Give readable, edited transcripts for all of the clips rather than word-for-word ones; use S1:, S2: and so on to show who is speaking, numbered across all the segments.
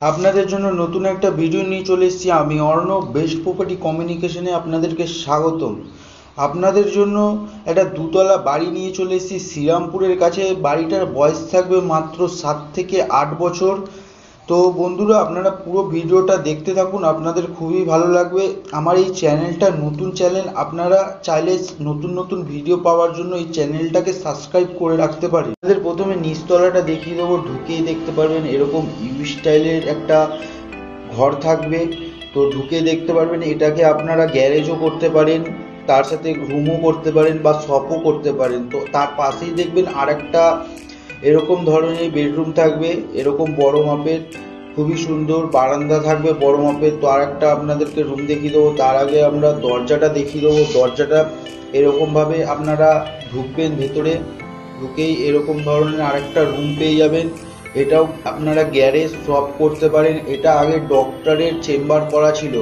S1: আপনাদের জন্য নতুন একটা ভিডিও নিয়ে চলে এসেছি। আমি অর্ণব, বেস্ট প্রপার্টি কমিউনিকেশনে আপনাদেরকে স্বাগতম। আপনাদের জন্য একটা দুতলা বাড়ি নিয়ে চলে এসেছি শ্রীরামপুরের কাছে। বাড়িটার বয়স থাকবে মাত্র 7 থেকে 8 বছর। তো বন্ধুরা, আপনারা পুরো ভিডিওটা দেখতে থাকুন, আপনাদের খুবই ভালো লাগবে। আমার এই চ্যানেলটা নতুন চ্যানেল, আপনারা চাইলে নতুন নতুন ভিডিও পাওয়ার জন্য এই চ্যানেলটাকে সাবস্ক্রাইব করে রাখতে পারেন। আপনাদের প্রথমে নিচতলাটা দেখিয়ে দেবো। ঢুকেই দেখতে পারবেন এরকম ইউ স্টাইলের একটা ঘর থাকবে। তো ঢুকে দেখতে পারবেন এটাকে আপনারা গ্যারেজও করতে পারেন, তার সাথে রুমও করতে পারেন বা শপও করতে পারেন। তো তার পাশেই দেখবেন আর একটা এরকম ধরনের বেডরুম থাকবে, এরকম বড় মাপের, খুবই সুন্দর বারান্দা থাকবে বড় মাপের। তো আর একটা আপনাদেরকে রুম দেখিয়ে দেবো। তার আগে আমরা দরজাটা দেখিয়ে দেবো। দরজাটা এরকম ভাবে আপনারা ঢুকবেন, ভেতরে ঢুকেই এরকম ধরনের আরেকটা রুম পেয়ে যাবেন। এটাও আপনারা গ্যারেজ শপ করতে পারেন। এটা আগে ডক্টরের চেম্বার করা ছিল।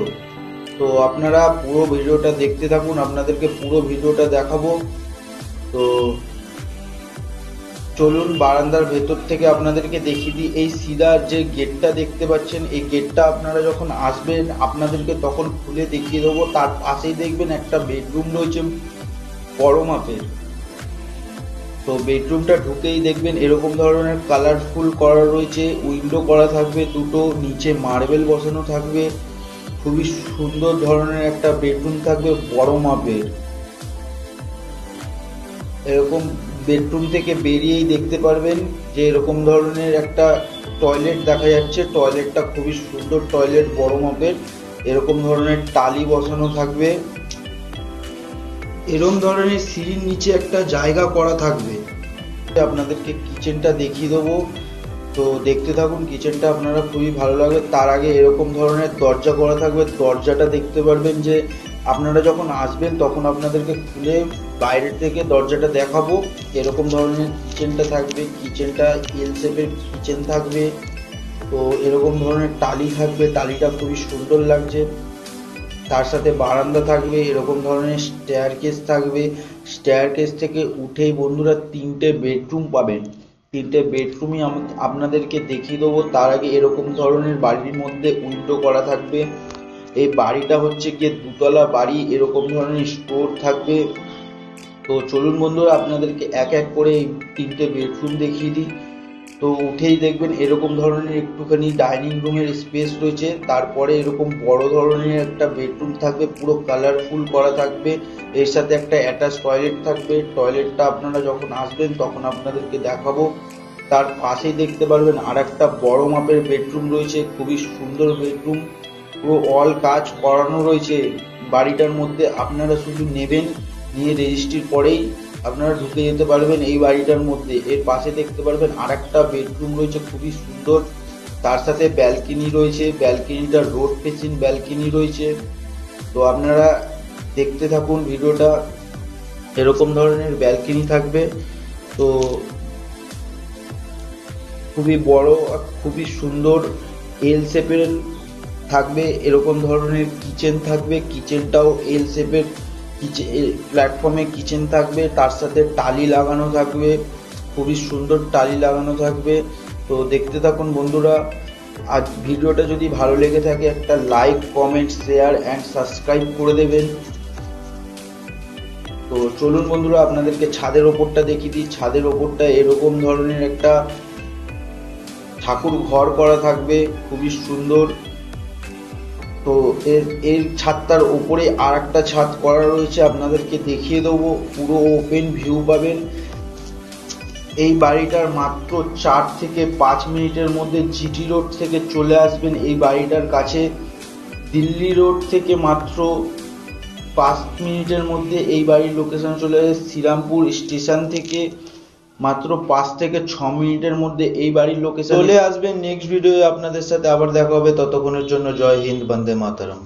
S1: তো আপনারা পুরো ভিডিওটা দেখতে থাকুন, আপনাদেরকে পুরো ভিডিওটা দেখাবো। তো চলুন বারান্দার ভেতর থেকে আপনাদেরকে দেখিয়ে দিই। এই সিধা যে গেটটা দেখতে পাচ্ছেন, এই গেটটা আপনারা যখন আসবেন আপনাদেরকে তখন খুলে দেখিয়ে দেবো। তার পাশেই দেখবেন একটা বেডরুম রয়েছে বড় মাপের। তো বেডরুমটা ঢুকেই দেখবেন এরকম ধরনের কালারফুল করা রয়েছে, উইন্ডো করা থাকবে দুটো, নিচে মার্বেল বসানো থাকবে। খুবই সুন্দর ধরনের একটা বেডরুম থাকবে বড় মাপের। এরকম বেডরুম থেকে বেরিয়েই দেখতে পারবেন যে এরকম ধরনের একটা টয়লেট দেখা যাচ্ছে। টয়লেটটা খুবই সুন্দর টয়লেট, বড় মাপের। এরকম ধরনের টালি বসানো থাকবে। এরকম ধরনের সিঁড়ির নিচে একটা জায়গা করা থাকবে। আপনাদেরকে কিচেনটা দেখিয়ে দেবো। তো দেখতে থাকুন, কিচেনটা আপনারা খুবই ভালো লাগবে। তার আগে এরকম ধরনের দরজা করা থাকবে। দরজাটা দেখতে পারবেন যে আপনারা যখন আসবেন তখন আপনাদেরকে খুলে বাইরের থেকে দরজাটা দেখাবো। এরকম ধরনের কিচেনটা থাকবে। কিচেনটা এল শেপের কিচেন থাকবে। তো এরকম ধরনের টালি থাকবে, টালিটা খুবই সুন্দর লাগছে। তার সাথে বারান্দা থাকবে, এরকম ধরনের স্টেয়ারকেস থাকবে। স্টেয়ারকেস থেকে উঠেই বন্ধুরা 3টে বেডরুম পাবেন। 3টে বেডরুমই আপনাদেরকে দেখিয়ে দেবো। তার আগে এরকম ধরনের বাড়ির মধ্যে উইন্ডো করা থাকবে। এই বাড়িটা হচ্ছে গিয়ে দুতলা বাড়ি, এরকম ধরনের স্টোর থাকবে। তো চলুন বন্ধুরা, আপনাদেরকে এক এক করে এই 3টে বেডরুম দেখিয়ে দিই। তো উঠেই দেখবেন এরকম ধরনের একটুখানি ডাইনিং রুমের স্পেস রয়েছে। তারপরে এরকম বড় ধরনের একটা বেডরুম থাকবে, পুরো কালারফুল করা থাকবে। এর সাথে একটা অ্যাটাচ টয়লেট থাকবে। টয়লেটটা আপনারা যখন আসবেন তখন আপনাদেরকে দেখাবো। তার পাশেই দেখতে পারবেন আর একটা বড় মাপের বেডরুম রয়েছে, খুবই সুন্দর বেডরুম, পুরো অল কাজ করানো রয়েছে বাড়িটার মধ্যে। আপনারা শুধু নেবেন, নিয়ে রেজিস্ট্রির পরেই আপনারা ঢুকে যেতে পারবেন এই বাড়িটার মধ্যে। এর পাশে দেখতে পারবেন আর একটা বেডরুম রয়েছে খুবই সুন্দর, তার সাথে ব্যালকনি রয়েছে। ব্যালকনিটা রোড ফেসিং ব্যালকনি রয়েছে। তো আপনারা দেখতে থাকুন ভিডিওটা। এরকম ধরনের ব্যালকনি থাকবে। তো খুবই বড়, খুবই সুন্দর এল শেপের থাকবে। এরকম ধরনের কিচেন থাকবে। কিচেনটাও এল শেপের প্ল্যাটফর্মে কিচেন থাকবে। তার সাথে টালি লাগানো থাকবে, খুবই সুন্দর টালি লাগানো থাকবে। তো দেখতে থাকুন বন্ধুরা। আজ ভিডিওটা যদি ভালো লেগে থাকে একটা like, comment, share and subscribe করে দেবেন। তো চলুন বন্ধুরা, আপনাদেরকে ছাদের ওপরটা দেখিয়ে দিই। ছাদের ওপরটা এরকম ধরনের একটা ঠাকুর ঘর করা থাকবে, খুবই সুন্দর। তো এর ছাদটার উপরে আর একটা ছাদ করা রয়েছে, আপনাদেরকে দেখিয়ে দেবো। পুরো ওপেন ভিউ পাবেন। এই বাড়িটার মাত্র 4 থেকে 5 মিনিটের মধ্যে জিটি রোড থেকে চলে আসবেন এই বাড়িটার কাছে। দিল্লি রোড থেকে মাত্র 5 মিনিটের মধ্যে এই বাড়ির লোকেশন চলে আসে। শ্রীরামপুর স্টেশন থেকে মাত্র 5 থেকে 6 মিনিটের মধ্যে এই বাড়ির লোকেশন চলে আসবেন। নেক্সট ভিডিওয়ে আপনাদের সাথে আবার দেখা হবে। ততক্ষণের জন্য জয় হিন্দ, বন্দে মাতরম।